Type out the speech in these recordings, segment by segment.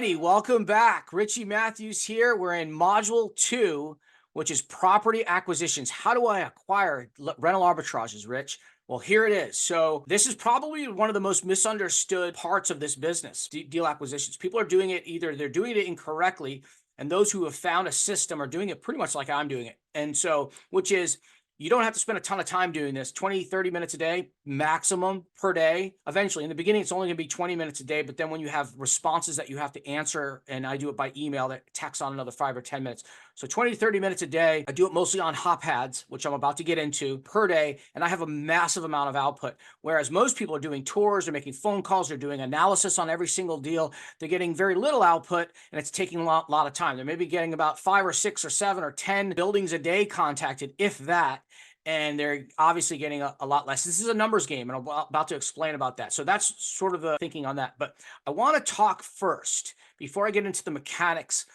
righty, welcome back. Richie Matthews here. We're in module 2, which is property acquisitions. How do I acquire rental arbitrages, Rich? Well, here it is. So this is probably one of the most misunderstood parts of this business, deal acquisitions. People are doing it, either they're doing it incorrectly, and those who have found a system are doing it pretty much like I'm doing it. And so, which is, you don't have to spend a ton of time doing this, 20, 30 minutes a day, maximum per day. Eventually, in the beginning, it's only gonna be 20 minutes a day, but then when you have responses that you have to answer, and I do it by email, that tacks on another 5 or 10 minutes. So 20 to 30 minutes a day. I do it mostly on HOTPADS, which I'm about to get into, per day, and I have a massive amount of output. Whereas most people are doing tours, they're making phone calls, they're doing analysis on every single deal. They're getting very little output, and it's taking a lot of time. They're maybe getting about 5 or 6 or 7 or 10 buildings a day contacted, if that. And they're obviously getting a lot less. This is a numbers game, and I'm about to explain about that. So that's sort of the thinking on that. But I want to talk first, before I get into the mechanics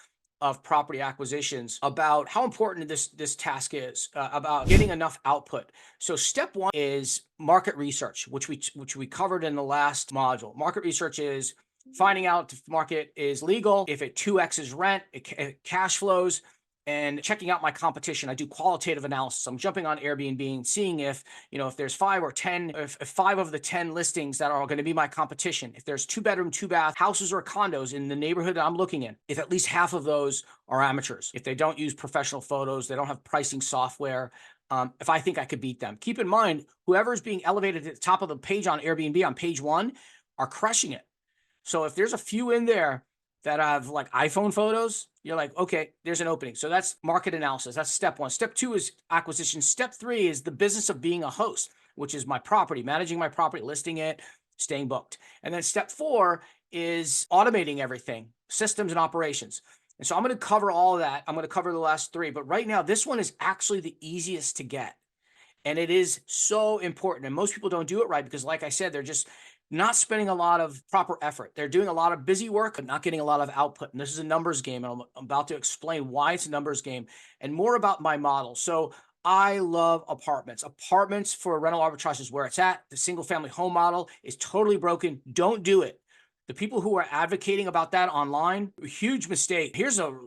of property acquisitions, about how important this task is, about getting enough output. So step one is market research, which we covered in the last module. Market research is finding out if the market is legal, if it 2x's rent, it cash flows, and checking out my competition. I do qualitative analysis. I'm jumping on Airbnb and seeing if there's 5 or 10, if 5 of the 10 listings that are going to be my competition, if there's 2-bedroom, 2-bath houses or condos in the neighborhood that I'm looking in, if at least half of those are amateurs, if they don't use professional photos, they don't have pricing software, if I think I could beat them. Keep in mind, whoever's being elevated at the top of the page on Airbnb on page 1 are crushing it. So if there's a few in there that have like iPhone photos, you're like, okay, there's an opening. So that's market analysis. That's step 1. Step 2 is acquisition. Step 3 is the business of being a host, which is my property, managing my property, listing it, staying booked. And then step 4 is automating everything, systems and operations. And so I'm going to cover all of that. I'm going to cover the last 3, but right now, this one is actually the easiest to get. And it is so important. And most people don't do it right because, like I said, they're just not spending a lot of proper effort. They're doing a lot of busy work, but not getting a lot of output. And this is a numbers game. And I'm about to explain why it's a numbers game and more about my model. So I love apartments. Apartments for rental arbitrage is where it's at. The single family home model is totally broken. Don't do it. The people who are advocating about that online, huge mistake.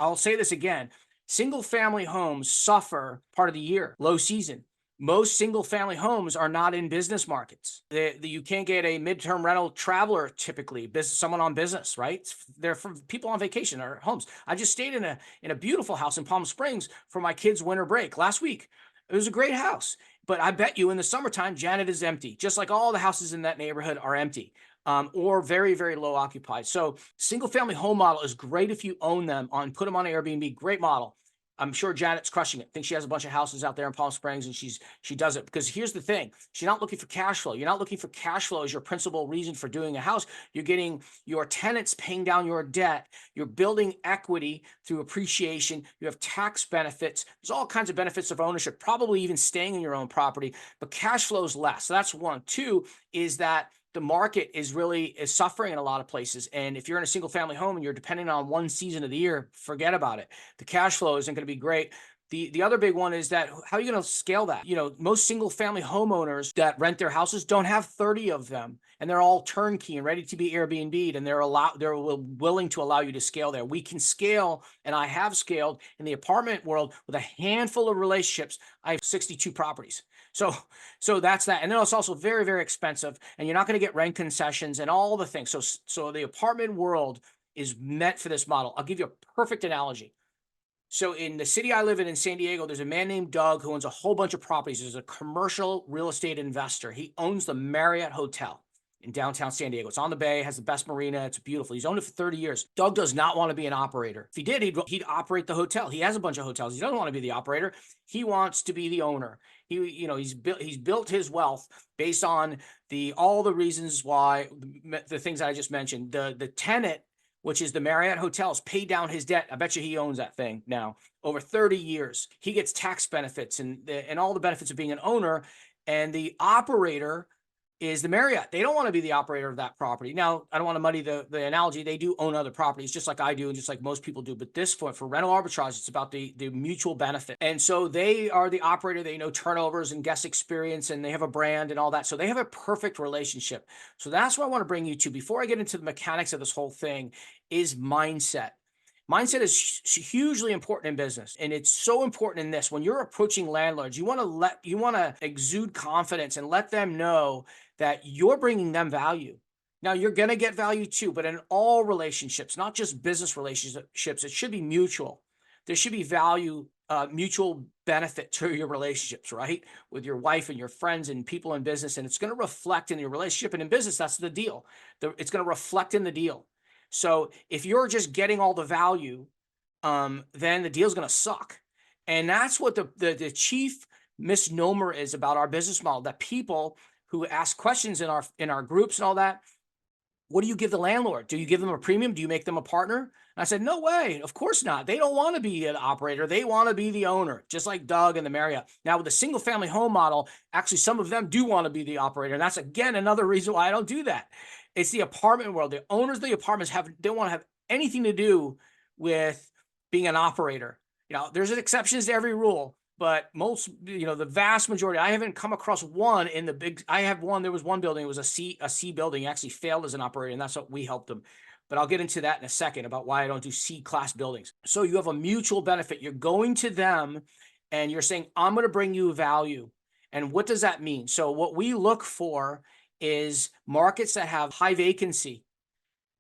I'll say this again. Single family homes suffer part of the year, low season. Most single family homes are not in business markets. You can't get a midterm rental traveler, typically someone on business, right? They're for people on vacation or homes. I just stayed in a beautiful house in Palm Springs for my kids' winter break last week. It was a great house, but I bet you in the summertime, Janet is empty, just like all the houses in that neighborhood are empty. Or very, very low occupied. So single family home model is great if you own them, put them on Airbnb, great model. I'm sure Janet's crushing it. I think she has a bunch of houses out there in Palm Springs, and she does it because here's the thing. She's not looking for cash flow. You're not looking for cash flow as your principal reason for doing a house. You're getting your tenants paying down your debt. You're building equity through appreciation. You have tax benefits. There's all kinds of benefits of ownership, probably even staying in your own property, but cash flow is less. So that's one. 2 is that the market is suffering in a lot of places. And if you're in a single family home and you're depending on one season of the year, forget about it. The cash flow isn't going to be great. The other big one is that how are you going to scale that? Most single family homeowners that rent their houses don't have 30 of them, and they're all turnkey and ready to be Airbnb'd, and they're willing to allow you to scale there. We can scale, and I have scaled in the apartment world with a handful of relationships. I have 62 properties. So that's that. And then it's also very, very expensive, and you're not going to get rent concessions and all the things. So the apartment world is meant for this model. I'll give you a perfect analogy. So in the city I live in San Diego, there's a man named Doug who owns a whole bunch of properties. There's a commercial real estate investor. He owns the Marriott Hotel in downtown San Diego. It's on the bay, has the best marina. It's beautiful. He's owned it for 30 years. Doug does not want to be an operator. If he did, he'd operate the hotel. He has a bunch of hotels. He doesn't want to be the operator. He wants to be the owner. He's built his wealth based on all the reasons why, the things that I just mentioned. The tenant, which is the Marriott Hotels, paid down his debt. I bet you he owns that thing now over 30 years. He gets tax benefits and all the benefits of being an owner. And the operator is the Marriott. They don't want to be the operator of that property. Now, I don't want to muddy the analogy. They do own other properties, just like I do, and just like most people do. But this for rental arbitrage, it's about the mutual benefit. And so they are the operator. They know turnovers and guest experience, and they have a brand and all that. So they have a perfect relationship. So that's what I want to bring you to. Before I get into the mechanics of this whole thing, is mindset. Mindset is hugely important in business, and it's so important in this. When you're approaching landlords, you want to exude confidence and let them know that you're bringing them value. Now, you're going to get value too, but in all relationships, not just business relationships, it should be mutual. There should be value, mutual benefit to your relationships, right? With your wife and your friends and people in business, and it's going to reflect in your relationship. And in business, that's the deal. It's going to reflect in the deal. So if you're just getting all the value, then the deal's going to suck. And that's what the chief misnomer is about our business model, that people who ask questions in our groups and all that, what do you give the landlord? Do you give them a premium? Do you make them a partner? And I said, no way. Of course not. They don't want to be an operator. They want to be the owner, just like Doug and the Marriott. Now, with the single family home model, actually, some of them do want to be the operator. And that's, again, another reason why I don't do that. It's the apartment world. The owners of the apartments don't want to have anything to do with being an operator. There's exceptions to every rule. But most, the vast majority, I haven't come across one in the big. There was one building, it was a C building, actually failed as an operator, and that's what we helped them. But I'll get into that in a second about why I don't do C class buildings. So you have a mutual benefit. You're going to them and you're saying, I'm going to bring you value. And what does that mean? So what we look for is markets that have high vacancy,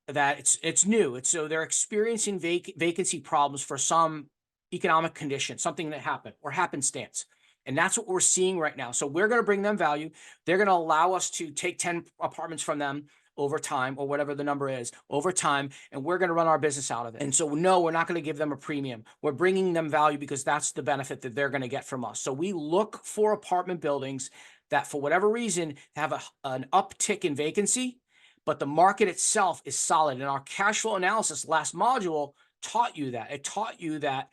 that it's new. So they're experiencing vacancy problems for some economic condition, something that happened or happenstance. And that's what we're seeing right now. So we're going to bring them value. They're going to allow us to take 10 apartments from them over time, or whatever the number is, over time, and we're going to run our business out of it. And so, no, we're not going to give them a premium. We're bringing them value because that's the benefit that they're going to get from us. So we look for apartment buildings that, for whatever reason, have an uptick in vacancy, but the market itself is solid. And our cash flow analysis last module taught you that. It taught you that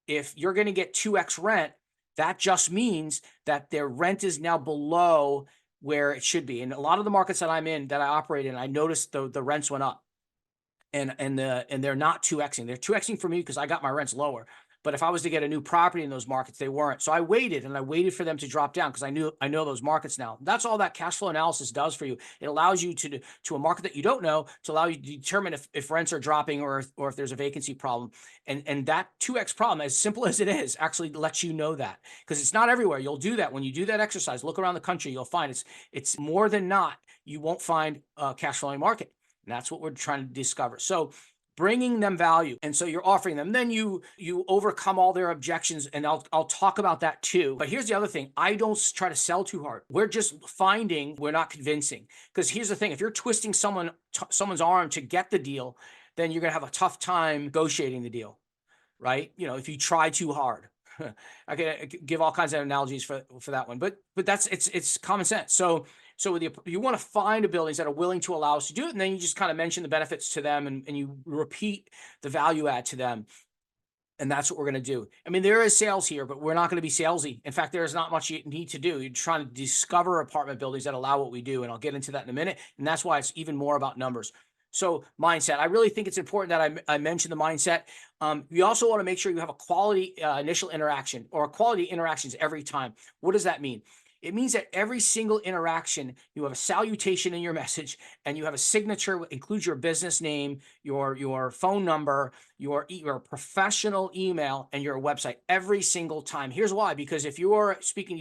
if you're going to get 2x rent, that just means that their rent is now below where it should be. And a lot of the markets that I'm in, that I operate in, I noticed the rents went up, and they're not 2xing. They're 2xing for me because I got my rents lower. But if I was to get a new property in those markets, they weren't. So I waited for them to drop down because I know those markets now. That's all that cash flow analysis does for you. It allows you to a market that you don't know, to allow you to determine if rents are dropping or if there's a vacancy problem. And that 2x problem, as simple as it is, actually lets you know that, because it's not everywhere. You'll do that when you do that exercise. Look around the country, you'll find it's more than not, you won't find a cash flowing market. And that's what we're trying to discover. So bringing them value. And so you're offering them, then you overcome all their objections. And I'll talk about that too. But here's the other thing. I don't try to sell too hard. We're just finding we're not convincing. Because here's the thing. If you're twisting someone's arm to get the deal, then you're going to have a tough time negotiating the deal, right? If you try too hard. I can give all kinds of analogies for that one, but it's common sense. So you want to find buildings that are willing to allow us to do it, and then you just kind of mention the benefits to them, and you repeat the value add to them, and that's what we're going to do. I mean, there is sales here, but we're not going to be salesy. In fact, there is not much you need to do. You're trying to discover apartment buildings that allow what we do, and I'll get into that in a minute. And that's why it's even more about numbers. So mindset, I really think it's important that I mention the mindset. You also want to make sure you have a quality initial interaction, or quality interactions every time. What does that mean? It means that every single interaction, you have a salutation in your message, and you have a signature, includes your business name, your phone number, your professional email, and your website every single time. Here's why: because if you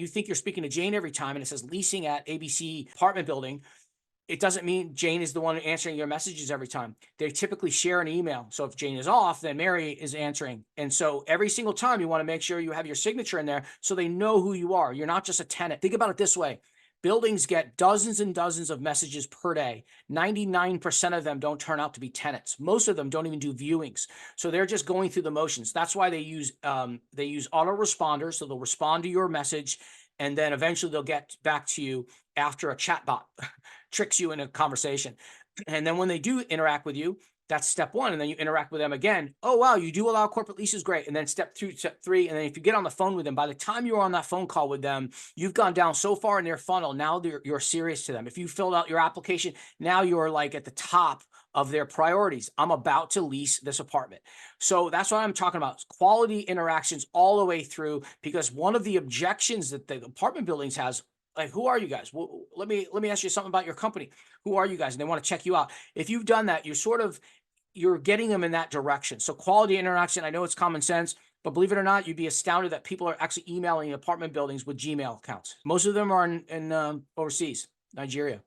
think you're speaking to Jane every time, and it says leasing at ABC apartment building, it doesn't mean Jane is the one answering your messages every time. They typically share an email. So if Jane is off, then Mary is answering. And so every single time you want to make sure you have your signature in there so they know who you are. You're not just a tenant. Think about it this way. Buildings get dozens and dozens of messages per day. 99% of them don't turn out to be tenants. Most of them don't even do viewings. So they're just going through the motions. That's why they use autoresponders. So they'll respond to your message, and then eventually they'll get back to you after a chatbot tricks you in a conversation. And then when they do interact with you, That's step one. And then you interact with them again. Oh, wow, you do allow corporate leases. Great. And then step 2, step 3. And then if you get on the phone with them, by the time you're on that phone call with them, you've gone down so far in their funnel. Now you're serious to them. If you filled out your application, now you're like at the top of their priorities. I'm about to lease this apartment. So that's what I'm talking about. Quality interactions all the way through, because one of the objections that the apartment buildings has, like, who are you guys? Well, let me ask you something about your company. Who are you guys? And they want to check you out. If you've done that, you're getting them in that direction. So quality interaction, I know it's common sense, but believe it or not, you'd be astounded that people are actually emailing apartment buildings with Gmail accounts. Most of them are in overseas, Nigeria.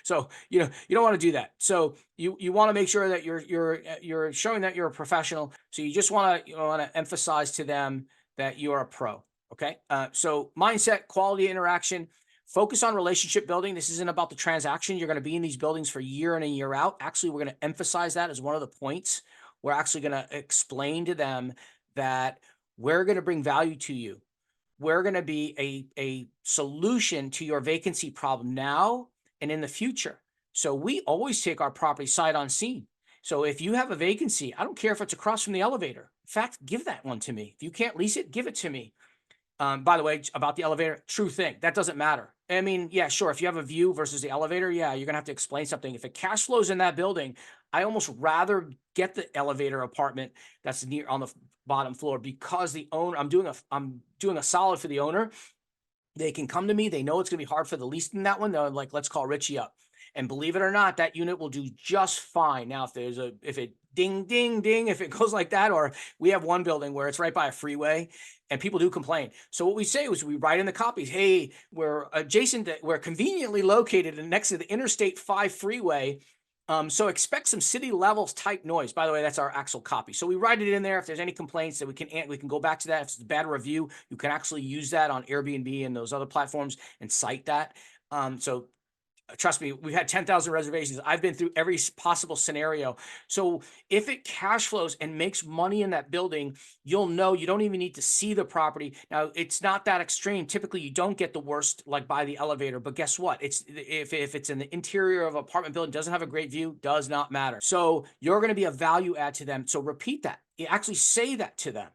So, you don't want to do that. So you want to make sure that you're showing that you're a professional. So you just want to emphasize to them that you're a pro. Okay. So mindset, quality interaction, focus on relationship building. This isn't about the transaction. You're going to be in these buildings for year in and year out. Actually, we're going to emphasize that as one of the points. We're actually going to explain to them that we're going to bring value to you. We're going to be a solution to your vacancy problem now and in the future. So we always take our property sight unseen. So if you have a vacancy, I don't care if it's across from the elevator. In fact, give that one to me. If you can't lease it, give it to me. By the way, about the elevator, true thing. That doesn't matter. I mean, yeah, sure. If you have a view versus the elevator, yeah, you're going to have to explain something. If it cash flows in that building, I almost rather get the elevator apartment that's near on the bottom floor, because the owner, I'm doing a solid for the owner. They can come to me. They know it's going to be hard for the lease in that one. They're like, let's call Richie up. And believe it or not, that unit will do just fine. Now, if it ding, ding, ding, if it goes like that, or we have one building where it's right by a freeway and people do complain. So what we say is we write in the copies, hey, we're we're conveniently located next to the Interstate 5 freeway. So expect some city levels type noise. By the way, that's our actual copy. So we write it in there. If there's any complaints, that we can go back to that. If it's a bad review, you can actually use that on Airbnb and those other platforms and cite that. So trust me, we've had 10,000 reservations. I've been through every possible scenario. So if it cash flows and makes money in that building, you'll know. You don't even need to see the property. Now, it's not that extreme. Typically, you don't get the worst like by the elevator. But guess what? If it's in the interior of an apartment building, doesn't have a great view, does not matter. So you're going to be a value add to them. So repeat that. You actually say that to them.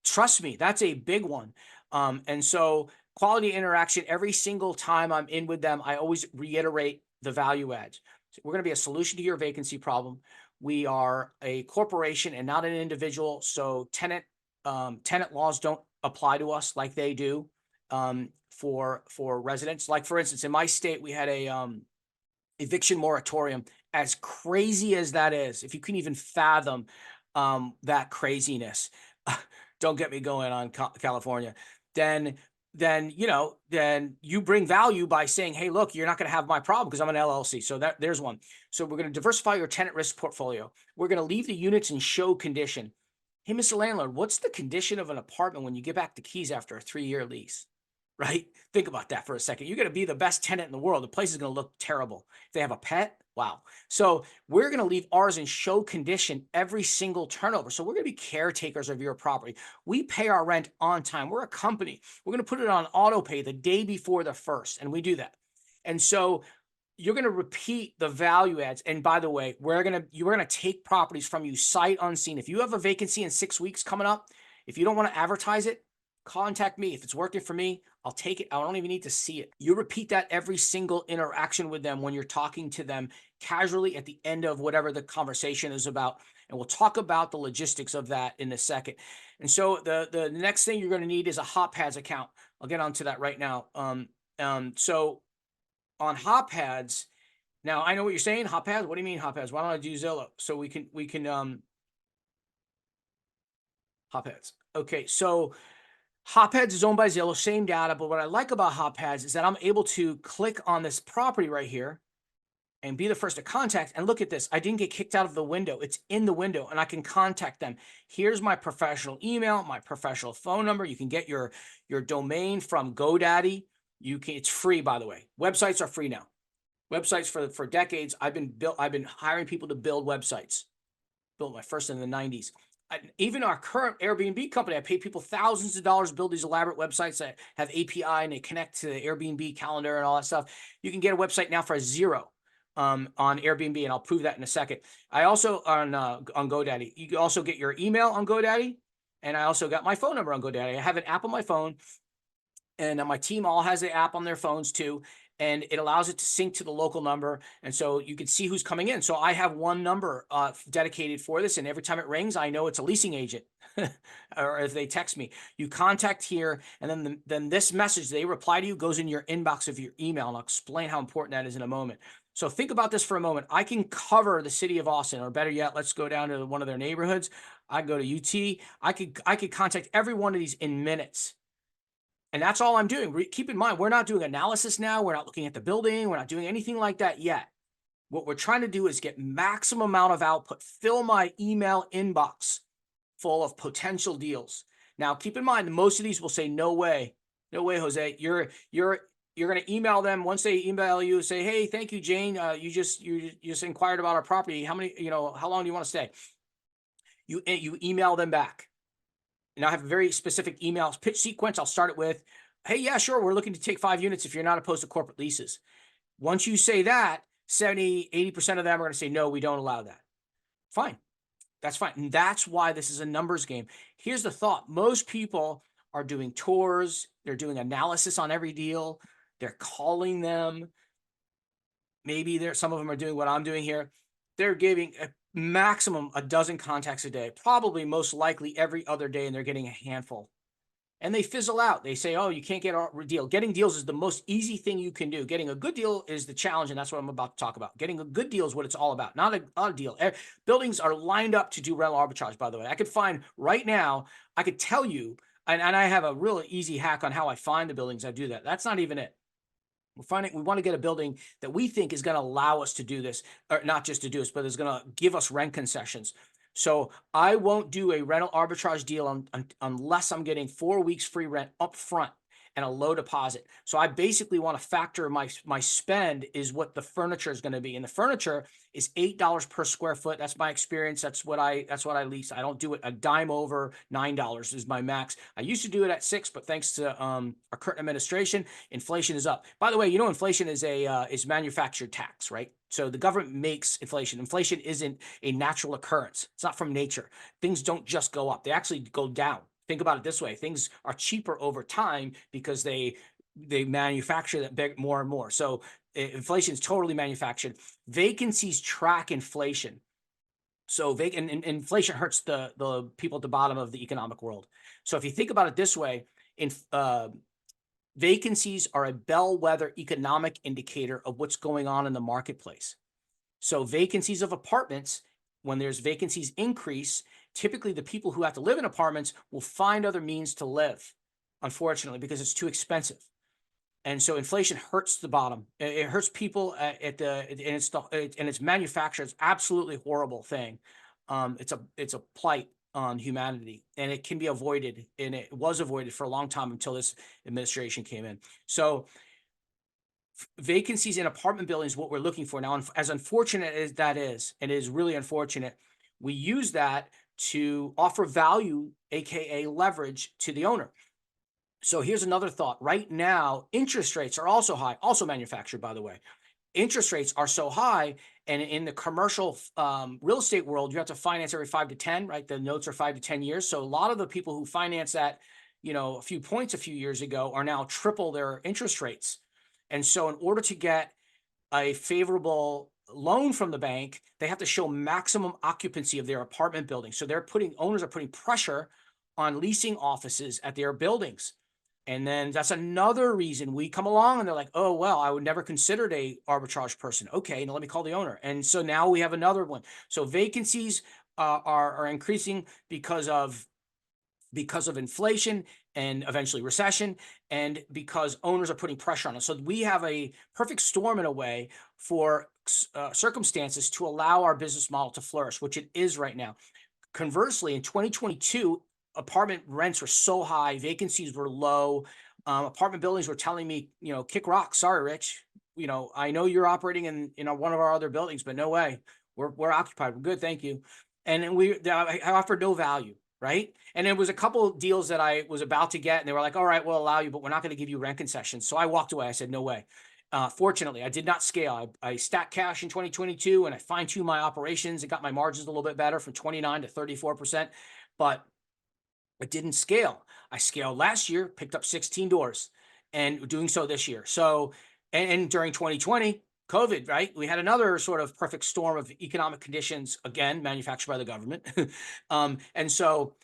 Trust me, that's a big one. And so quality interaction, every single time I'm in with them, I always reiterate the value adds. So we're going to be a solution to your vacancy problem. We are a corporation and not an individual. So tenant laws don't apply to us like they do for residents. Like, for instance, in my state, we had a eviction moratorium. As crazy as that is, if you can even fathom that craziness, don't get me going on California, then you bring value by saying, hey, look, you're not going to have my problem because I'm an LLC. So there's one. So we're going to diversify your tenant risk portfolio. We're going to leave the units in show condition. Hey, Mr. Landlord, what's the condition of an apartment when you get back the keys after a 3-year lease? Right? Think about that for a second. You're going to be the best tenant in the world. The place is going to look terrible. If they have a pet, wow. So we're going to leave ours in show condition every single turnover. So we're going to be caretakers of your property. We pay our rent on time. We're a company. We're going to put it on auto pay the day before the 1st, and we do that. And so you're going to repeat the value adds. And by the way, you're going to take properties from you sight unseen. If you have a vacancy in 6 weeks coming up, if you don't want to advertise it, contact me. If it's working for me, I'll take it. I don't even need to see it. You repeat that every single interaction with them when you're talking to them casually at the end of whatever the conversation is about. And we'll talk about the logistics of that in a second. And so the next thing you're going to need is a HOTPADS account. I'll get onto that right now. So on HOTPADS, now I know what you're saying. HOTPADS? What do you mean HOTPADS? Why don't I do Zillow? So we can HOTPADS. Okay, so HOTPADS is owned by Zillow, same data, but what I like about HOTPADS is that I'm able to click on this property right here and be the first to contact. And look at this. I didn't get kicked out of the window. It's in the window and I can contact them. Here's my professional email, my professional phone number. You can get your domain from GoDaddy. It's free, by the way. Websites are free now. Websites for decades. I've been hiring people to build websites. Built my first in the 90s. Even our current Airbnb company, I pay people thousands of dollars to build these elaborate websites that have API and they connect to the Airbnb calendar and all that stuff. You can get a website now for $0. on Airbnb, and I'll prove that in a second. I also on GoDaddy. You can also get your email on GoDaddy, and I also got my phone number on GoDaddy. I have an app on my phone, and my team all has the app on their phones too, and it allows it to sync to the local number, and so you can see who's coming in. So I have one number dedicated for this, and every time it rings, I know it's a leasing agent. Or if they text me, you contact here, and then this message they reply to you goes in your inbox of your email, and I'll explain how important that is in a moment. So think about this for a moment. I can cover the city of Austin, or better yet, let's go down to one of their neighborhoods. I go to UT. I could contact every one of these in minutes. And that's all I'm doing. Keep in mind, we're not doing analysis now. We're not looking at the building. We're not doing anything like that yet. What we're trying to do is get maximum amount of output, fill my email inbox full of potential deals. Now, keep in mind, most of these will say, no way, Jose. You're going to email them. Once they email you, say, hey, thank you, Jane. You just inquired about our property. How long do you want to stay? You email them back. And I have a very specific email pitch sequence. I'll start it with, hey, yeah, sure. We're looking to take 5 units if you're not opposed to corporate leases. Once you say that, 70, 80% of them are going to say, no, we don't allow that. Fine. That's fine. And that's why this is a numbers game. Here's the thought. Most people are doing tours. They're doing analysis on every deal. They're calling them. Maybe some of them are doing what I'm doing here. They're giving a maximum a dozen contacts a day, probably most likely every other day, and they're getting a handful. And they fizzle out. They say, oh, you can't get a deal. Getting deals is the most easy thing you can do. Getting a good deal is the challenge, and that's what I'm about to talk about. Getting a good deal is what it's all about, not a deal. Buildings are lined up to do rental arbitrage, by the way. I could find right now, I could tell you, and I have a really easy hack on how I find the buildings I do that. That's not even it. We want to get a building that we think is going to allow us to do this, or not just to do this, but is going to give us rent concessions. So I won't do a rental arbitrage deal unless I'm getting 4 weeks free rent up front and a low deposit. So I basically want to factor my spend is what the furniture is going to be. And the furniture is $8 per square foot. That's my experience. That's what I lease. I don't do it a dime over. $9 is my max. I used to do it at $6, but thanks to our current administration, inflation is up. By the way, inflation is is manufactured tax, right? So the government makes inflation. Inflation isn't a natural occurrence. It's not from nature. Things don't just go up. They actually go down. Think about it this way. Things are cheaper over time because they manufacture that more and more. So inflation is totally manufactured. Vacancies track inflation. So inflation hurts the people at the bottom of the economic world. So if you think about it this way, vacancies are a bellwether economic indicator of what's going on in the marketplace. So vacancies of apartments, when there's vacancies increase, typically the people who have to live in apartments will find other means to live, unfortunately, because it's too expensive. And so inflation hurts the bottom. It hurts people and it's manufactured. It's absolutely horrible thing. It's a plight on humanity, and it can be avoided, and it was avoided for a long time until this administration came in. So vacancies in apartment buildings, what we're looking for now, as unfortunate as that is, and it is really unfortunate, we use that to offer value, aka leverage, to the owner. So here's another thought. Right now, interest rates are also high, also manufactured, by the way. Interest rates are so high, and in the commercial real estate world, you have to finance every 5 to 10, right? The notes are 5 to 10 years. So a lot of the people who finance that, a few points a few years ago are now triple their interest rates. And so in order to get a favorable loan from the bank, they have to show maximum occupancy of their apartment building. So owners are putting pressure on leasing offices at their buildings. And then that's another reason we come along and they're like, oh, well, I would never considered a arbitrage person. Okay, now let me call the owner. And so now we have another one. So vacancies are increasing because of inflation and eventually recession, and because owners are putting pressure on us. So we have a perfect storm in a way for circumstances to allow our business model to flourish, which it is right now. Conversely, in 2022, apartment rents were so high, vacancies were low. Apartment buildings were telling me, kick rocks. Sorry, Rich. I know you're operating in one of our other buildings, but no way. We're occupied. We're good, thank you. And I offered no value, right? And there was a couple of deals that I was about to get, and they were like, all right, we'll allow you, but we're not going to give you rent concessions. So I walked away. I said, no way. Fortunately, I did not scale. I stacked cash in 2022 and I fine-tuned my operations and got my margins a little bit better from 29 to 34%, but it didn't scale. I scaled last year, picked up 16 doors, and doing so this year. So, and during 2020, COVID, right? We had another sort of perfect storm of economic conditions, again, manufactured by the government. And so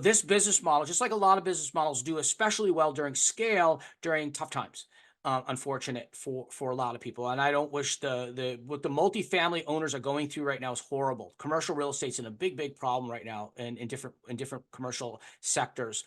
this business model, just like a lot of business models do, especially well during scale, during tough times. Unfortunate for a lot of people, and I don't wish what the multifamily owners are going through right now is horrible. Commercial real estate's in a big problem right now, in different commercial sectors,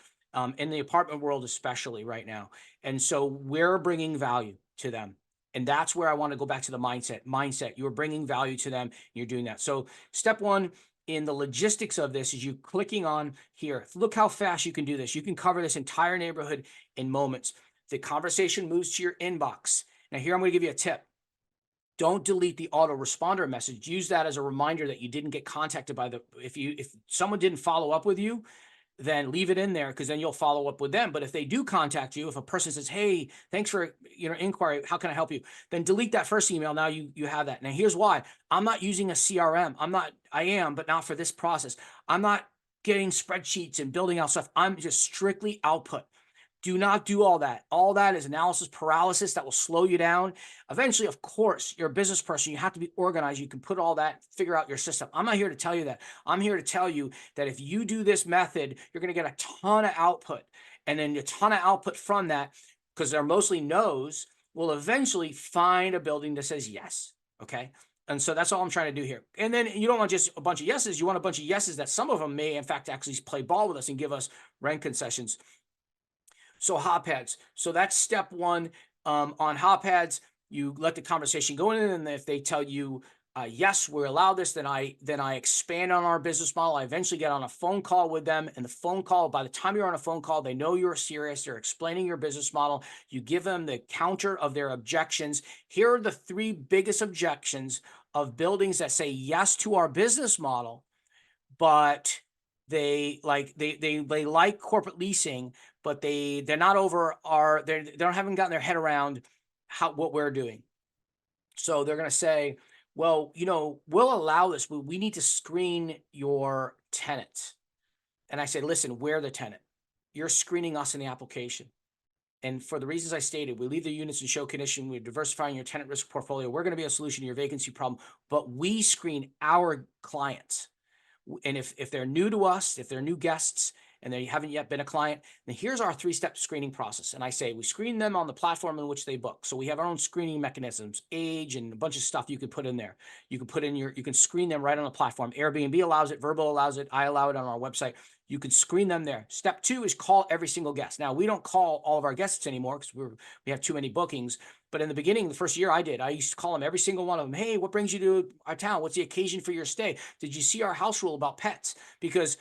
in the apartment world especially right now. And so we're bringing value to them, and that's where I want to go back to the mindset. You're bringing value to them. You're doing that. So step one in the logistics of this is you clicking on here. Look how fast you can do this. You can cover this entire neighborhood in moments. The conversation moves to your inbox. Now here I'm going to give you a tip. Don't delete the autoresponder message. Use that as a reminder that you didn't get contacted by if someone didn't follow up with you, then leave it in there, because then you'll follow up with them. But if they do contact you, if a person says, hey, thanks for inquiry, how can I help you? Then delete that first email. Now you have that. Now here's why. I'm not using a CRM. I am, but not for this process. I'm not getting spreadsheets and building out stuff. I'm just strictly output. Do not do all that. All that is analysis paralysis that will slow you down. Eventually, of course, you're a business person. You have to be organized. You can put all that, figure out your system. I'm not here to tell you that. I'm here to tell you that if you do this method, you're going to get a ton of output. And then a ton of output from that, because they're mostly no's, will eventually find a building that says yes. Okay. And so that's all I'm trying to do here. And then you don't want just a bunch of yeses. You want a bunch of yeses that some of them may, in fact, actually play ball with us and give us rent concessions. So HOTPADS. So that's step one. On HOTPADS, you let the conversation go in, and if they tell you, yes, we're allowed this, then I expand on our business model. I eventually get on a phone call with them, and the phone call, by the time you're on a phone call, they know you're serious. They're explaining your business model. You give them the counter of their objections. Here are the three biggest objections of buildings that say yes to our business model, but they like corporate leasing, but they're not over they haven't gotten their head around what we're doing. So they're going to say, well, we'll allow this, but we need to screen your tenants. And I said, listen, we're the tenant. You're screening us in the application. And for the reasons I stated, we leave the units in show condition. We're diversifying your tenant risk portfolio. We're going to be a solution to your vacancy problem, but we screen our clients. And if they're new to us, if they're new guests and they haven't yet been a client, then here's our three-step screening process. And I say we screen them on the platform in which they book. So we have our own screening mechanisms, age, and a bunch of stuff you can put in there. You can screen them right on the platform. Airbnb allows it, Vrbo allows it, I allow it on our website. You can screen them there. Step two is call every single guest. Now, we don't call all of our guests anymore because we have too many bookings. But in the beginning, the first year I used to call them, every single one of them. Hey, what brings you to our town? What's the occasion for your stay? Did you see our house rule about pets? Because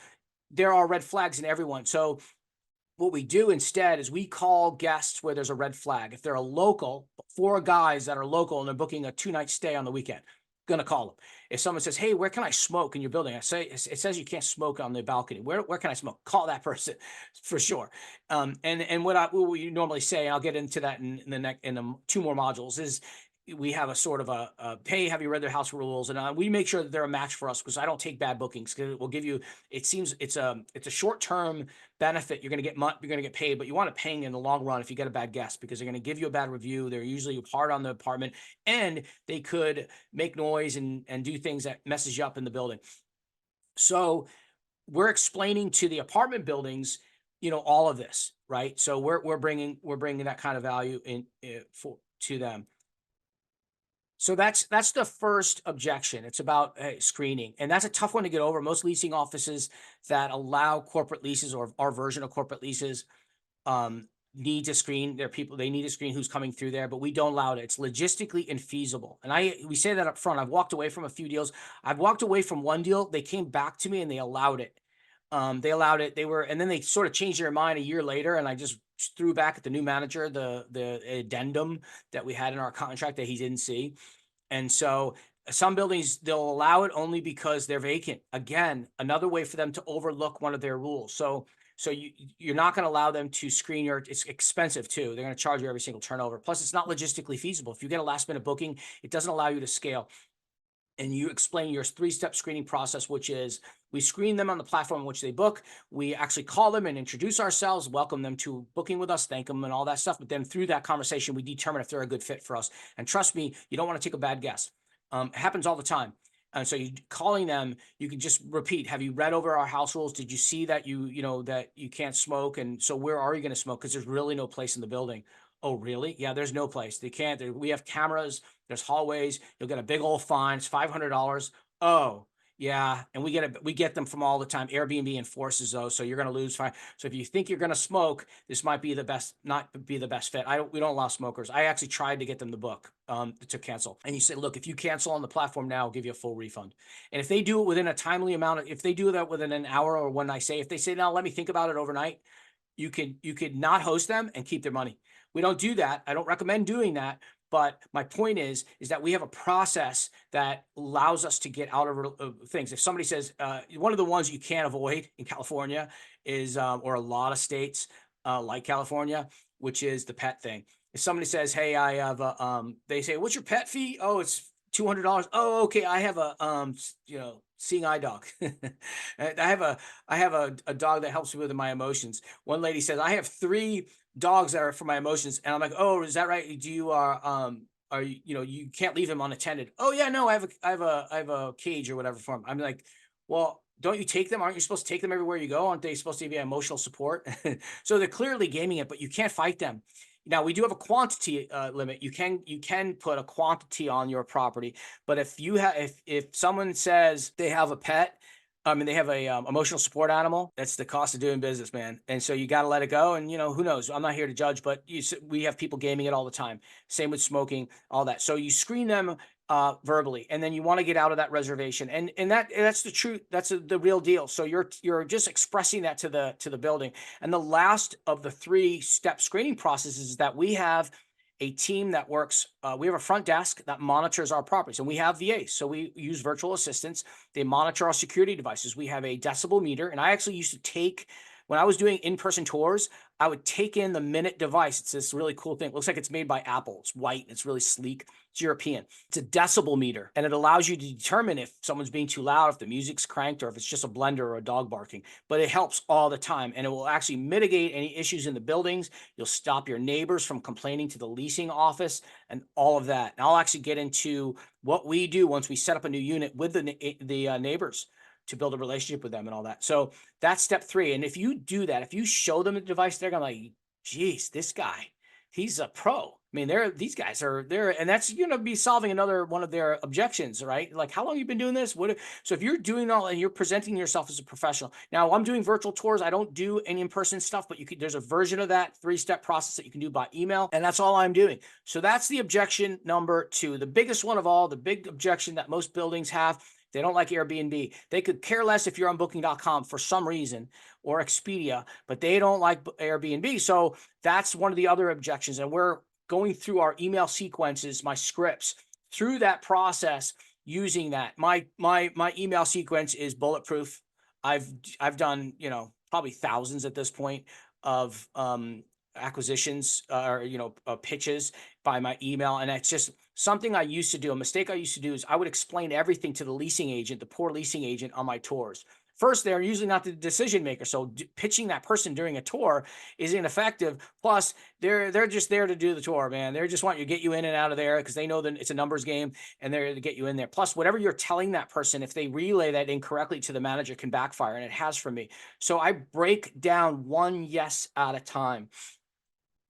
there are red flags in everyone. So what we do instead is we call guests where there's a red flag. If they're a local, 4 guys that are local and they're booking a 2-night stay on the weekend, going to call them. If someone says, hey, where can I smoke in your building? I say, it says you can't smoke on the balcony. Where can I smoke? Call that person for sure. And what we normally say, and I'll get into that in the 2 more modules, is we have a sort of a hey, have you read their house rules? And we make sure that they're a match for us, because I don't take bad bookings, because it will give you, it seems it's a short-term benefit. You're going to get paid, but you want to pay in the long run if you get a bad guest, because they're going to give you a bad review. They're usually hard on the apartment, and they could make noise and do things that messes you up in the building. So we're explaining to the apartment buildings, all of this, right? So we're bringing that kind of value to them. So that's the first objection. It's about screening, and that's a tough one to get over. Most leasing offices that allow corporate leases, or our version of corporate leases, need to screen their people. They need to screen who's coming through there, but we don't allow it. It's logistically infeasible, and we say that up front. I've walked away from a few deals. I've walked away from one deal. They came back to me and they allowed it. They allowed it. And then they sort of changed their mind a year later, and I just threw back at the new manager the addendum that we had in our contract that he didn't see. And so some buildings, they'll allow it only because they're vacant. Again, another way for them to overlook one of their rules. So So you're not going to allow them to screen your, it's expensive too. They're going to charge you every single turnover. Plus it's not logistically feasible. If you get a last minute booking, it doesn't allow you to scale. And you explain your 3-step screening process, which is we screen them on the platform in which they book. We actually call them and introduce ourselves, welcome them to booking with us, thank them and all that stuff. But then through that conversation, we determine if they're a good fit for us. And trust me, you don't want to take a bad guess. It happens all the time. And so you calling them, you can just repeat, have you read over our house rules? Did you see that that you can't smoke? And so where are you going to smoke? Because there's really no place in the building. Oh, really? Yeah, there's no place. They can't. We have cameras. There's hallways. You'll get a big old fine. It's $500. Oh, yeah. And we get them from all the time. Airbnb enforces those. So you're going to lose fine. So if you think you're going to smoke, this might be the best, not be the best fit. We don't allow smokers. I actually tried to get them to book, to cancel. And you say, look, if you cancel on the platform now, I'll give you a full refund. And if they do it within a timely amount, if they do that within an hour or when if they say, no, let me think about it overnight, you could not host them and keep their money. We don't do that. I don't recommend doing that. But my point is that we have a process that allows us to get out of things. If somebody says, one of the ones you can't avoid in California is, or a lot of states like California, which is the pet thing. If somebody says, hey, I have they say, what's your pet fee? Oh, it's $200. Oh, okay. I have a, seeing eye dog. I have a dog that helps me with my emotions. One lady says, I have 3 dogs that are for my emotions. And I'm like, oh, is that right? Do you are you, you can't leave him unattended. Oh yeah, no, I have a cage or whatever for him. I'm like, well, don't you take them? Aren't you supposed to take them everywhere you go? Aren't they supposed to be emotional support? So they're clearly gaming it, but you can't fight them. Now we do have a quantity limit. You can put a quantity on your property, but if someone says they have a pet, they have a emotional support animal, that's the cost of doing business, man. And so you got to let it go. And who knows? I'm not here to judge, but we have people gaming it all the time. Same with smoking, all that. So you screen them verbally, and then you want to get out of that reservation, and that's the truth. That's the real deal. So you're just expressing that to the building. And the last of the 3-step screening processes is that we have a team that works. We have a front desk that monitors our properties, and we have VAs. So we use virtual assistants. They monitor our security devices. We have a decibel meter, and I actually used to take, when I was doing in-person tours, I would take in the Minute device. It's this really cool thing. It looks like it's made by Apple. It's white and it's really sleek. It's European. It's a decibel meter, and it allows you to determine if someone's being too loud, if the music's cranked, or if it's just a blender or a dog barking. But it helps all the time, and it will actually mitigate any issues in the buildings. You'll stop your neighbors from complaining to the leasing office and all of that. And I'll actually get into what we do once we set up a new unit with the neighbors to build a relationship with them and all that. So that's step 3. And if you do that, if you show them the device, they're going to like, geez, this guy, he's a pro. I mean, these guys are there, and that's going to be solving another one of their objections, right? Like, how long have you been doing this? So if you're doing all and you're presenting yourself as a professional. Now, I'm doing virtual tours. I don't do any in-person stuff, but there's a version of that 3-step process that you can do by email, and that's all I'm doing. So that's the objection number 2, the biggest one of all, the big objection that most buildings have. They don't like Airbnb. They could care less if you're on booking.com for some reason, or Expedia, but they don't like Airbnb. So that's one of the other objections. And we're going through our email sequences, my scripts, through that process, using that. My email sequence is bulletproof. I've done, probably thousands at this point of acquisitions or pitches by my email, and it's just something I used to do. A mistake I used to do is I would explain everything to the leasing agent, the poor leasing agent, on my tours. First, they're usually not the decision maker, so pitching that person during a tour is ineffective. Plus, they're just there to do the tour, man. They just want you to get you in and out of there because they know that it's a numbers game and they're to get you in there. Plus, whatever you're telling that person, if they relay that incorrectly to the manager, can backfire, and it has for me. So I break down one yes at a time,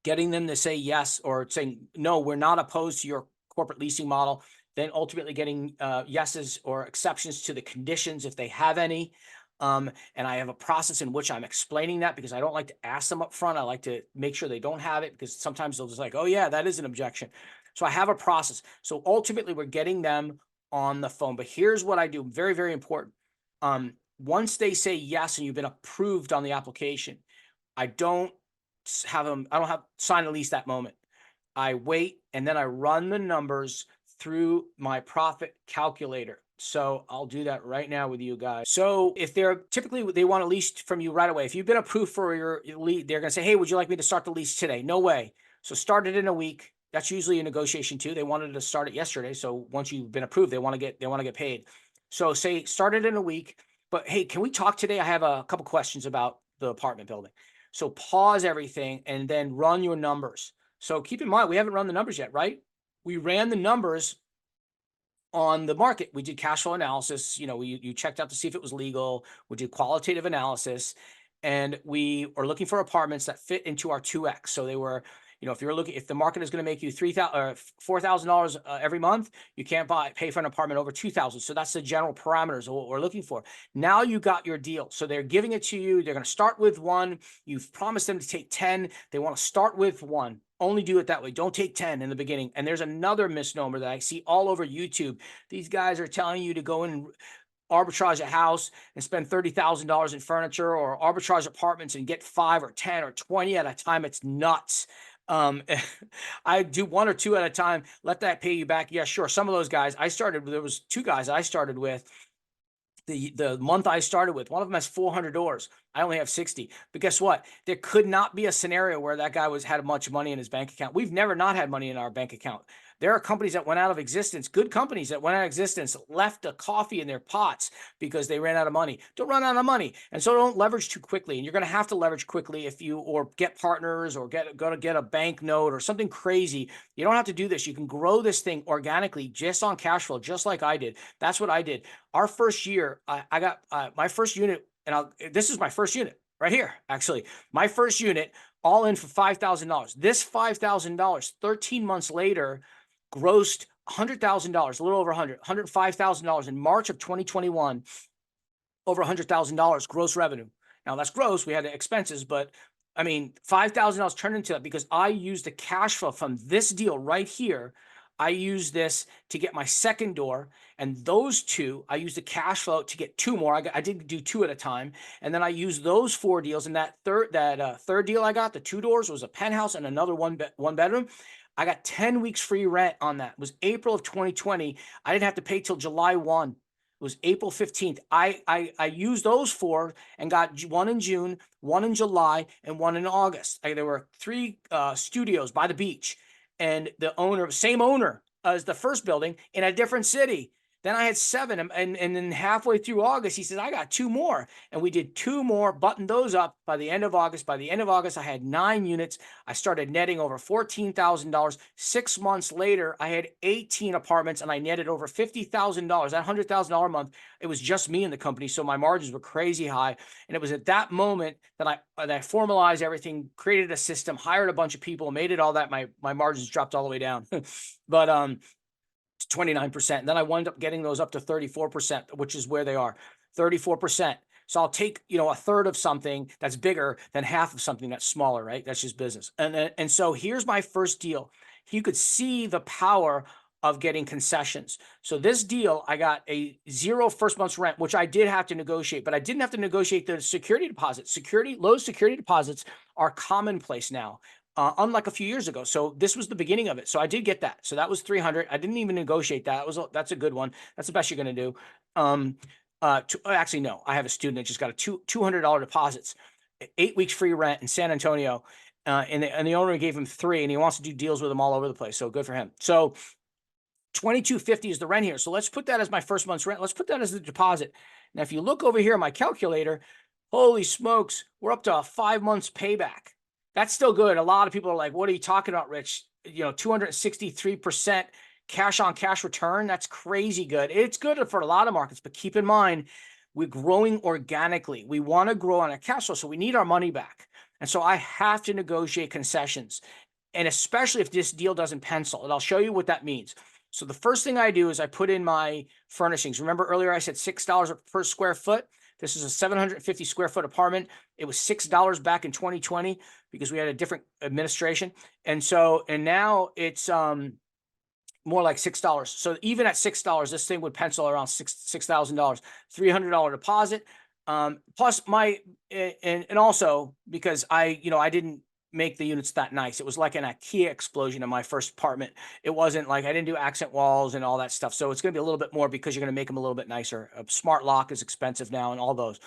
getting them to say yes or saying, no, we're not opposed to your corporate leasing model, then ultimately getting yeses or exceptions to the conditions if they have any. And I have a process in which I'm explaining that, because I don't like to ask them up front. I like to make sure they don't have it, because sometimes they'll just like, oh yeah, that is an objection. So I have a process. So ultimately we're getting them on the phone. But here's what I do, very, very important. Once they say yes and you've been approved on the application, I don't have sign a lease that moment. I wait, and then I run the numbers through my profit calculator. So I'll do that right now with you guys. So if they're typically they want a lease from you right away. If you've been approved for your lease, they're going to say, "Hey, would you like me to start the lease today?" No way. So start it in a week. That's usually a negotiation too. They wanted to start it yesterday. So once you've been approved, they want to get paid. So say start it in a week. But hey, can we talk today? I have a couple questions about the apartment building. So pause everything and then run your numbers. So keep in mind, we haven't run the numbers yet, right? We ran the numbers on the market. We did cash flow analysis. You checked out to see if it was legal. We did qualitative analysis, and we are looking for apartments that fit into our 2x. So they were, if the market is going to make you $3,000 or $4,000 every month, you can't pay for an apartment over $2,000. So that's the general parameters of what we're looking for. Now you got your deal. So they're giving it to you. They're going to start with one. You've promised them to take 10. They want to start with one. Only do it that way. Don't take 10 in the beginning. And there's another misnomer that I see all over YouTube. These guys are telling you to go in and arbitrage a house and spend $30,000 in furniture, or arbitrage apartments and get 5 or 10 or 20 at a time. It's nuts. I do 1 or 2 at a time. Let that pay you back. Yeah, sure. Some of those guys there was 2 guys I started with. The month I started with, one of them has 400 doors. I only have 60. But guess what? There could not be a scenario where that guy had much money in his bank account. We've never not had money in our bank account. There are companies that went out of existence, good companies that went out of existence, left a coffee in their pots because they ran out of money. Don't run out of money. And so don't leverage too quickly. And you're going to have to leverage quickly or get partners, or go to get a bank note or something crazy. You don't have to do this. You can grow this thing organically just on cash flow, just like I did. That's what I did. Our first year, I got my first unit, and this is my first unit right here, actually. My first unit, all in for $5,000. This $5,000, 13 months later, grossed $100,000, a little over $105,000 in March of 2021, over $100,000 gross revenue. Now that's gross. We had expenses, but I mean, $5,000 turned into that because I used the cash flow from this deal right here. I used this to get my second door, and those 2, I used the cash flow to get 2 more. I did do 2 at a time, and then I used those 4 deals. And that third deal I got, the 2 doors, was a penthouse and another one bedroom. I got 10 weeks free rent on that. It was April of 2020. I didn't have to pay till July 1. It was April 15th. I used those 4 and got 1 in June, 1 in July, and 1 in August. There were 3 studios by the beach, and the same owner as the first building, in a different city. Then I had 7, and then halfway through August, he says, I got 2 more. And we did 2 more, buttoned those up by the end of August. By the end of August, I had 9 units. I started netting over $14,000. 6 months later, I had 18 apartments, and I netted over $50,000. That $100,000 a month, it was just me in the company, so my margins were crazy high. And it was at that moment that I formalized everything, created a system, hired a bunch of people, made it all that my margins dropped all the way down. But 29%. And then I wound up getting those up to 34%, which is where they are, 34%. So I'll take, a third of something that's bigger than half of something that's smaller, right? That's just business. And so here's my first deal. You could see the power of getting concessions. So this deal, I got a 0 first month's rent, which I did have to negotiate, but I didn't have to negotiate the security deposit. Low security deposits are commonplace now. Unlike a few years ago. So this was the beginning of it. So I did get that. So that was 300. I didn't even negotiate that. That's a good one. That's the best you're going to do. Actually, no, I have a student that just got a $200 deposits, 8 weeks free rent in San Antonio. And the owner gave him 3, and he wants to do deals with them all over the place. So good for him. So $2,250 is the rent here. So let's put that as my first month's rent. Let's put that as the deposit. Now, if you look over here at my calculator, holy smokes, we're up to a 5 months payback. That's still good. A lot of people are like, what are you talking about, Rich? 263% cash on cash return. That's crazy good. It's good for a lot of markets, but keep in mind, we're growing organically. We want to grow on a cash flow, so we need our money back. And so I have to negotiate concessions, and especially if this deal doesn't pencil. And I'll show you what that means. So the first thing I do is I put in my furnishings. Remember earlier I said $6 per square foot? This is a 750 square foot apartment. It was $6 back in 2020 because we had a different administration. And now it's more like $6. So even at $6, this thing would pencil around $6,000, $300 deposit. Plus and also because I didn't make the units that nice. It was like an IKEA explosion in my first apartment. It wasn't like, I didn't do accent walls and all that stuff. So it's going to be a little bit more because you're going to make them a little bit nicer. A smart lock is expensive now and all those.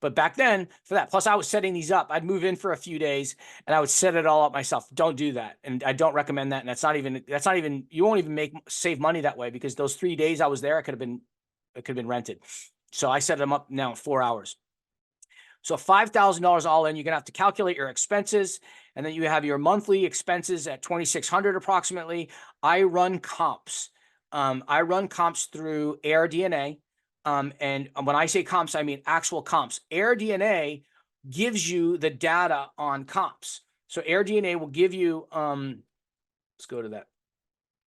But back then, for that, plus I was setting these up. I'd move in for a few days and I would set it all up myself. Don't do that. And I don't recommend that. And that's not even, you won't even save money that way, because those 3 days I was there, it could have been rented. So I set them up now in 4 hours. So $5,000 all in, you're going to have to calculate your expenses, and then you have your monthly expenses at $2,600 approximately. I run comps. I run comps through AirDNA. And when I say comps, I mean actual comps. AirDNA gives you the data on comps. So AirDNA will give you, let's go to that.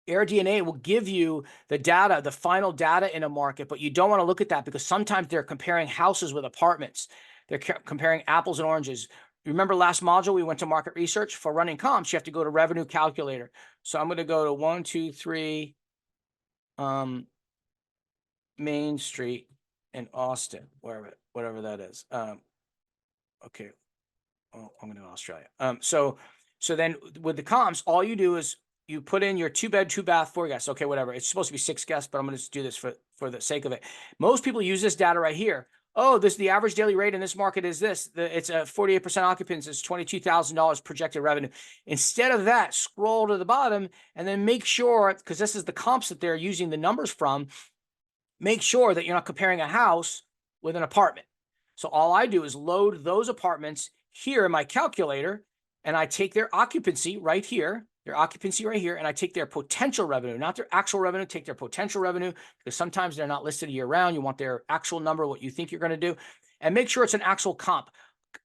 AirDNA will give you the data, the final data in a market, but you don't want to look at that because sometimes they're comparing houses with apartments. They're comparing apples and oranges. Remember last module, we went to market research. For running comps, you have to go to revenue calculator. So I'm going to go to 123 Main Street in Austin, whatever that is. Okay. Oh, I'm going to Australia. So then with the comps, all you do is you put in your 2-bed, 2-bath, 4 guests. Okay, whatever. It's supposed to be 6 guests, but I'm going to do this for the sake of it. Most people use this data right here. Oh, the average daily rate in this market is this. It's a 48% occupancy. It's $22,000 projected revenue. Instead of that, scroll to the bottom and then make sure, because this is the comps that they're using the numbers from, make sure that you're not comparing a house with an apartment. So all I do is load those apartments here in my calculator, and I take their occupancy right here, and I take their potential revenue, not their actual revenue, take their potential revenue, because sometimes they're not listed year round. You want their actual number, what you think you're going to do, and make sure it's an actual comp.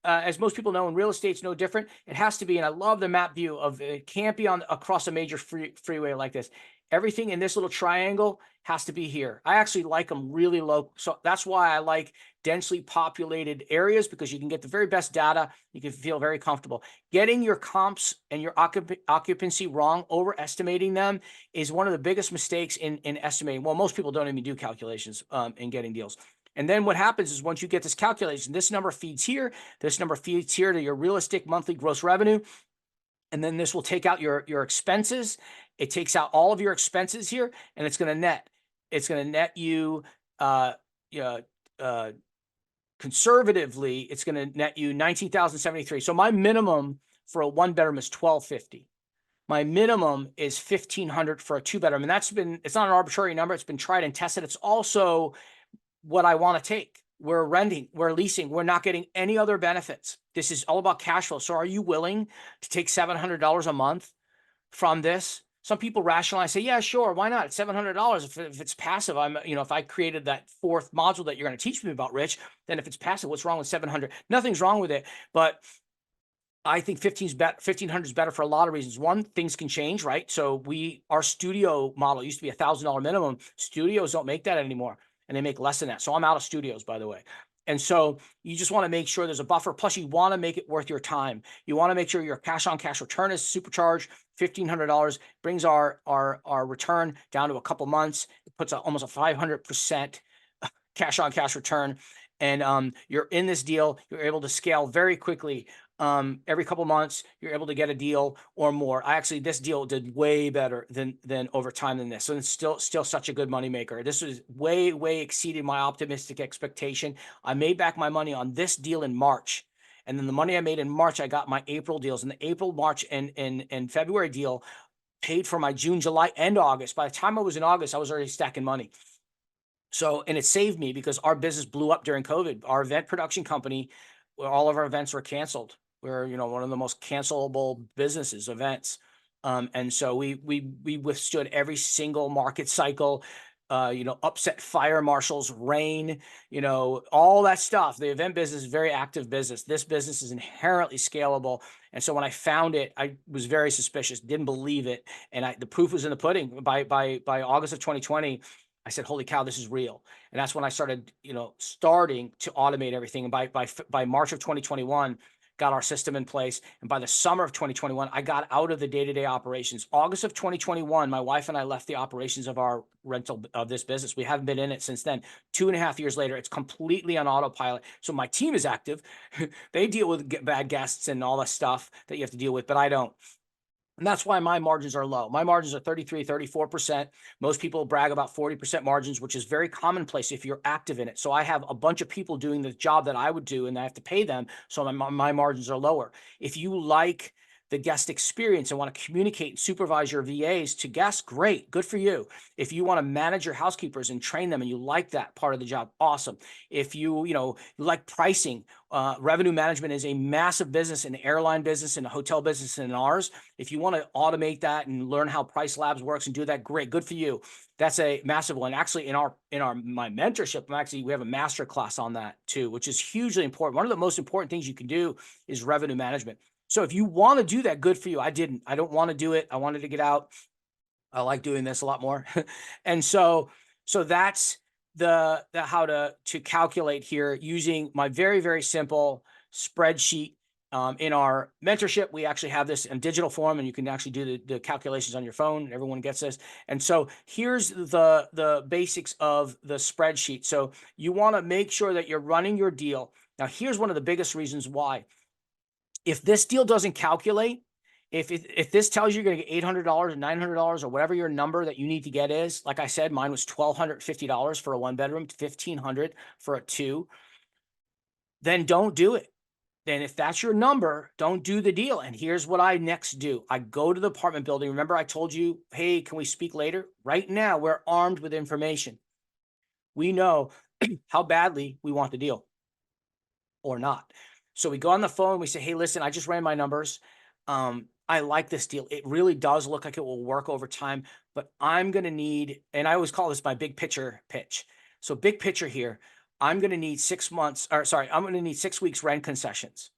As most people know, in real estate, it's no different. It has to be, and I love the map view of it, can't be across a major freeway like this. Everything in this little triangle has to be here. I actually like them really low. So that's why I like densely populated areas, because you can get the very best data. You can feel very comfortable. Getting your comps and your occupancy wrong, overestimating them, is one of the biggest mistakes in estimating. Well, most people don't even do calculations in getting deals. And then what happens is once you get this calculation, this number feeds here, this number feeds here to your realistic monthly gross revenue. And then this will take out your expenses. It takes out all of your expenses here, and it's going to net. It's going to net you, conservatively, it's going to net you $19,073. So my minimum for a 1-bedroom is $1,250. My minimum is $1,500 for a 2-bedroom. And it's not an arbitrary number. It's been tried and tested. It's also what I want to take. We're renting, we're leasing, we're not getting any other benefits. This is all about cash flow. So are you willing to take $700 a month from this? Some people rationalize, say, yeah, sure, why not? It's $700. If it's passive, if I created that 4th module that you're going to teach me about, Rich, then if it's passive, what's wrong with 700? Nothing's wrong with it. But I think 1,500 is better for a lot of reasons. One, things can change, right? So our studio model used to be $1,000 minimum. Studios don't make that anymore, and they make less than that. So I'm out of studios, by the way. And so you just want to make sure there's a buffer. Plus, you want to make it worth your time. You want to make sure your cash-on-cash return is supercharged. $1,500 brings our return down to a couple months. It puts almost a 500% cash-on-cash return. And you're in this deal. You're able to scale very quickly. Every couple months, you're able to get a deal or more. This deal did way better than over time than this. So it's still such a good moneymaker. This was way exceeded my optimistic expectation. I made back my money on this deal in March. And then the money I made in March, I got my April deals. And the April, March, and February deal paid for my June, July, and August. By the time I was in August, I was already stacking money. So, and it saved me because our business blew up during COVID. Our event production company, where all of our events were canceled. We're, one of the most cancelable businesses, events. And so we withstood every single market cycle, upset fire marshals, rain, all that stuff. The event business is a very active business. This business is inherently scalable. And so when I found it, I was very suspicious, didn't believe it. And the proof was in the pudding. By August of 2020, I said, holy cow, this is real. And that's when I started, starting to automate everything. And by March of 2021, got our system in place. And by the summer of 2021, I got out of the day-to-day operations. August of 2021, my wife and I left the operations of our rental of this business. We haven't been in it since then. 2.5 years later, it's completely on autopilot. So my team is active. They deal with bad guests and all the stuff that you have to deal with, but I don't. And that's why my margins are low. My margins are 33, 34%. Most people brag about 40% margins, which is very commonplace if you're active in it. So I have a bunch of people doing the job that I would do, and I have to pay them. So my margins are lower. If you like the guest experience and want to communicate and supervise your VAs to guests, great, good for you. If you want to manage your housekeepers and train them and you like that part of the job, awesome. If you like pricing, revenue management is a massive business in the airline business and the hotel business and ours. If you want to automate that and learn how Price Labs works and do that, great, good for you. That's a massive one. Actually, in my mentorship, we have a master class on that too, which is hugely important. One of the most important things you can do is revenue management. So if you want to do that, good for you. I don't want to do it. I wanted to get out. I like doing this a lot more. And so that's the how to calculate here using my very, very simple spreadsheet. In our mentorship, we actually have this in digital form, and you can actually do the calculations on your phone, and everyone gets this. And so here's the basics of the spreadsheet. So you want to make sure that you're running your deal. Now, here's one of the biggest reasons why. If this deal doesn't calculate, if this tells you you're going to get $800 or $900 or whatever your number that you need to get is, like I said, mine was $1,250 for a 1-bedroom, $1,500 for a 2, then don't do it. Then if that's your number, don't do the deal. And here's what I next do. I go to the apartment building. Remember I told you, hey, can we speak later? Right now, we're armed with information. We know how badly we want the deal or not. So we go on the phone, we say, hey, listen, I just ran my numbers. I like this deal. It really does look like it will work over time, but I'm going to need, and I always call this my big picture pitch. So big picture here, I'm going to need 6 months, or sorry, I'm going to need 6 weeks rent concessions.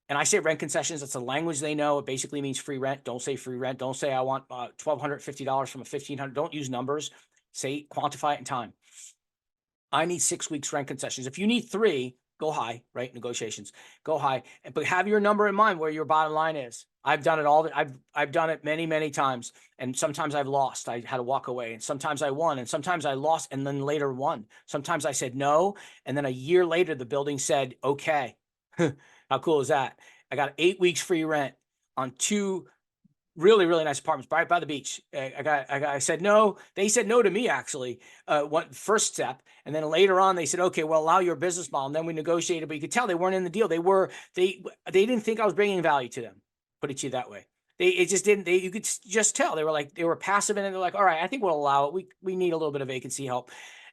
And I say rent concessions, that's a language they know. It basically means free rent. Don't say free rent. Don't say I want $1,250 from a $1,500. Don't use numbers. Say, quantify it in time. I need 6 weeks rent concessions. If you need 3, go high, right? Negotiations, go high, but have your number in mind where your bottom line is. I've done it all. I've done it many, many times. And sometimes I've lost. I had to walk away, and sometimes I won, and sometimes I lost and then later won. Sometimes I said no. And then a year later, the building said, okay. How cool is that? I got 8 weeks free rent on 2 really, really nice apartments right by the beach. I said no. They said no to me, actually, one first step. And then later on, they said, okay, well, allow your business model. And then we negotiated, but you could tell they weren't in the deal. They didn't think I was bringing value to them. Put it to you that way. It just didn't, you could just tell. They were passive, and they're like, all right, I think we'll allow it. We need a little bit of vacancy help.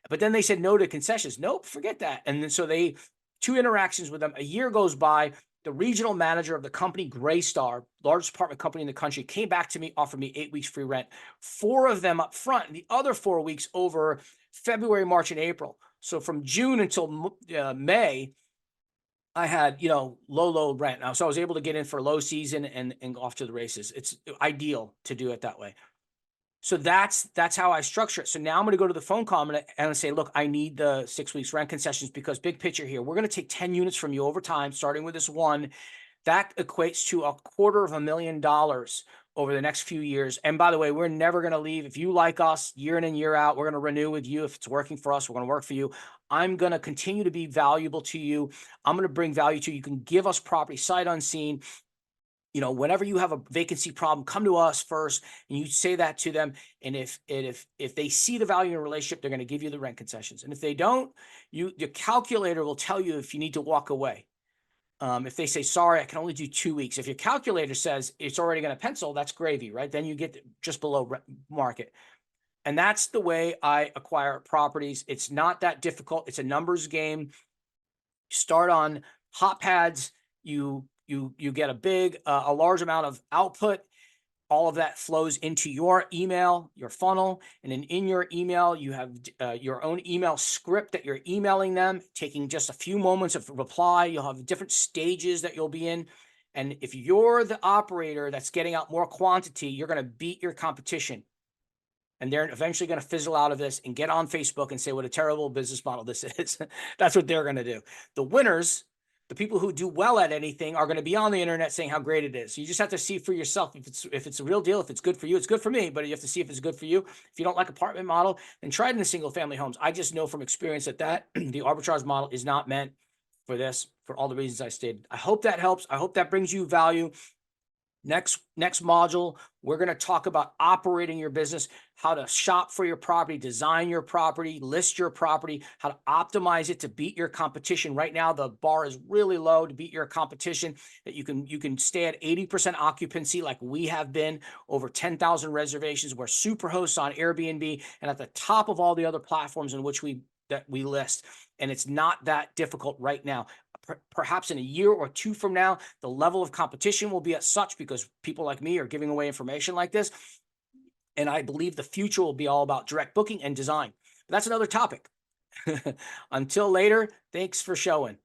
But then they said no to concessions. Nope, forget that. And then so 2 interactions with them. A year goes by. The regional manager of the company, Graystar, largest apartment company in the country, came back to me, offered me 8 weeks free rent, 4 of them up front, and the other 4 weeks over February, March, and April. So from June until May, I had, low rent. Now, so I was able to get in for low season and go off to the races. It's ideal to do it that way. So that's how I structure it. So now I'm going to go to the phone call and say, look, I need the 6 weeks rent concessions, because big picture here, we're going to take 10 units from you over time, starting with this one. That equates to $250,000 over the next few years. And by the way, we're never going to leave. If you like us year in and year out, we're going to renew with you. If it's working for us, we're going to work for you. I'm going to continue to be valuable to you. I'm going to bring value to you. You can give us property sight unseen. Whenever you have a vacancy problem, come to us first, and you say that to them. And if they see the value in a relationship, they're going to give you the rent concessions. And if they don't, the calculator will tell you if you need to walk away. If they say, sorry, I can only do 2 weeks. If your calculator says it's already going to pencil, that's gravy, right? Then you get just below market. And that's the way I acquire properties. It's not that difficult. It's a numbers game. Start on HOTPADS. You get a large amount of output. All of that flows into your email, your funnel. And then in your email, you have your own email script that you're emailing them, taking just a few moments of reply. You'll have different stages that you'll be in. And if you're the operator that's getting out more quantity, you're going to beat your competition. And they're eventually going to fizzle out of this and get on Facebook and say what a terrible business model this is. That's what they're going to do. The winners the people who do well at anything are going to be on the internet saying how great it is. So you just have to see for yourself if it's a real deal, if it's good for you. It's good for me, but you have to see if it's good for you. If you don't like apartment model, then try it in the single family homes. I just know from experience that the arbitrage model is not meant for this, for all the reasons I stated. I hope that helps. I hope that brings you value. Next module, we're going to talk about operating your business, how to shop for your property, design your property, list your property, how to optimize it to beat your competition. Right now, the bar is really low to beat your competition, that you can stay at 80% occupancy like we have been, over 10,000 reservations. We're super hosts on Airbnb and at the top of all the other platforms in which we list. And it's not that difficult right now. Perhaps in a year or two from now, the level of competition will be at such because people like me are giving away information like this. And I believe the future will be all about direct booking and design. But that's another topic. Until later, thanks for showing.